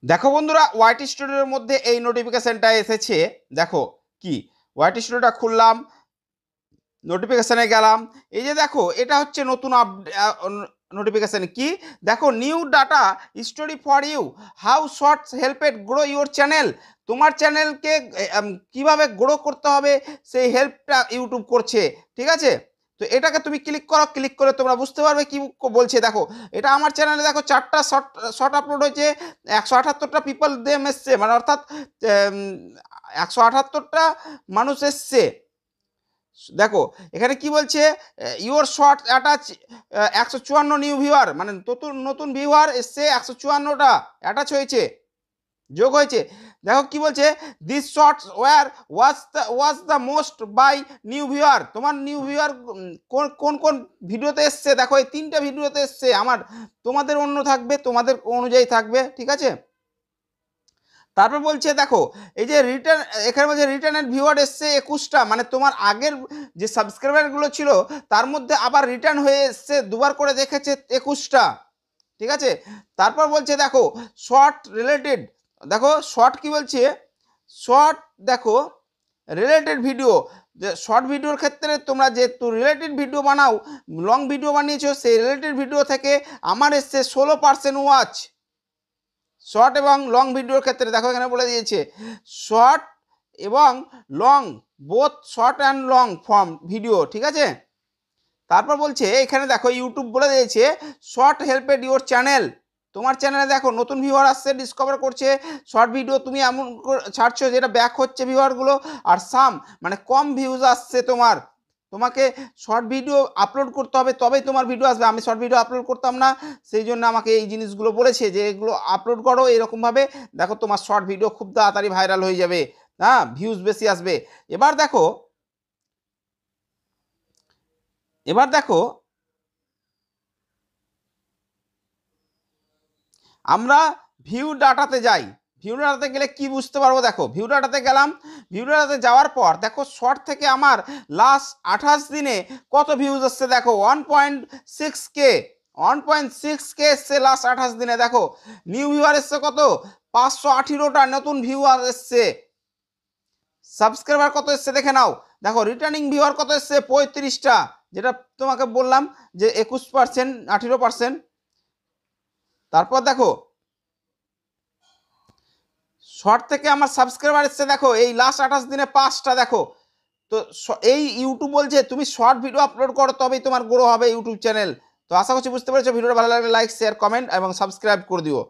দেখো বন্ধুরা, ওয়াইটি স্টুডিওর মধ্যে এই নোটিফিকেশনটা এসেছে। দেখো কি, ওয়াইটি স্টুডিওটা খুললাম, নোটিফিকেশানে গেলাম। এই যে দেখো, এটা হচ্ছে নতুন নোটিফিকেশান। কি দেখো, new data story for you, how shorts helped grow your channel. তোমার চ্যানেলকে কিভাবে গ্রো করতে হবে সেই হেল্পটা ইউটিউব করছে। ঠিক আছে, তো এটাকে তুমি ক্লিক করো, ক্লিক করে তোমরা বুঝতে পারবে কি বলছে। দেখো, এটা আমার চ্যানেলে দেখো 4টা শর্ট শর্ট আপলোড হয়েছে, 178টা পিপল দেম এসছে, মানে অর্থাৎ 178টা মানুষ এসছে। দেখো এখানে কি বলছে, your short attach 154 new viewer, মানে নতুন নতুন ভিউয়ার এসছে, 154টা অ্যাটাচ হয়েছে, যোগ হয়েছে। দেখো কি বলছে, this shorts was the most by new viewer. তোমার নিউ ভিউয়ার কোন কোন কোন ভিডিওতে এসছে, দেখো এই 3টে ভিডিওতে এসছে আমার। তোমাদের অন্য থাকবে, তোমাদের অনুযায়ী থাকবে, ঠিক আছে। তারপর বলছে দেখো, এই যে রিটার্ন, এখানে বলছে রিটার্নের ভিউয়ার এসছে 21টা, মানে তোমার আগের যে সাবস্ক্রাইবারগুলো ছিল তার মধ্যে আবার রিটার্ন হয়ে এসছে, দুবার করে দেখেছে 21টা। ঠিক আছে, তারপর বলছে দেখো শর্ট রিলেটেড। দেখো শর্ট কি বলছে, শর্ট দেখো রিলেটেড ভিডিও, যে শর্ট ভিডিওর ক্ষেত্রে তোমরা যেহেতু রিলেটেড ভিডিও বানাও, লং ভিডিও বানিয়েছো, সেই রিলেটেড ভিডিও থেকে আমার এসছে 16% ওয়াচ। শর্ট এবং লং ভিডিওর ক্ষেত্রে দেখো এখানে বলে দিয়েছে শর্ট এবং long, both short and long form video. ঠিক আছে, তারপর বলছে এখানে দেখো ইউটিউব বলে দিয়েছে শর্ট হেল্পেড ইউর চ্যানেল। তোমার চ্যানেলে দেখো নতুন ভিউয়ার আসছে, ডিসকভার করছে শর্ট ভিডিও, তুমি এমন ছাড়ছো যেটা ব্যাক হচ্ছে ভিউয়ারগুলো, আর মানে কম ভিউজ আসছে তোমার। তোমাকে শর্ট ভিডিও আপলোড করতে হবে, তবেই তোমার ভিডিও আসবে। আমি শর্ট ভিডিও আপলোড করতাম না, সেই জন্য আমাকে এই জিনিসগুলো বলেছে যে এগুলো আপলোড করো এরকমভাবে, দেখো তোমার শর্ট ভিডিও খুব তাড়াতাড়ি ভাইরাল হয়ে যাবে, হ্যাঁ, ভিউজ বেশি আসবে। এবার দেখো, এবার দেখো আমরা ভিউ ডাটাতে যাই। ভিউ ডাটাতে গেলে কি বুঝতে পারবো, দেখো ভিউ ডাটাতে গেলাম, ভিউ ডাটাতে যাওয়ার পর দেখো শর্ট থেকে আমার লাস্ট 28 দিনে কত ভিউজ আসছে। দেখো 1.6K, 1.6K এসছে লাস্ট 28 দিনে। দেখো নিউ ভিউয়ার এসছে কত, 518টা নতুন ভিউয়ার এসছে। সাবস্ক্রাইবার কত এসছে দেখে নাও। দেখো রিটার্নিং ভিউয়ার কত এসছে, 35টা, যেটা তোমাকে বললাম যে 21%, 18%। তারপর দেখো শর্ট থেকে আমার সাবস্ক্রাইবার এসছে, দেখো এই লাস্ট 28 দিনে 5টা। দেখো তো এই ইউটিউব বলছে তুমি শর্ট ভিডিও আপলোড করো, তবেই তোমার গ্রো হবে ইউটিউব চ্যানেল। তো আশা করছি বুঝতে পেরেছো। ভিডিওটা ভালো লাগলে লাইক, শেয়ার, কমেন্ট এবং সাবস্ক্রাইব করে দিও।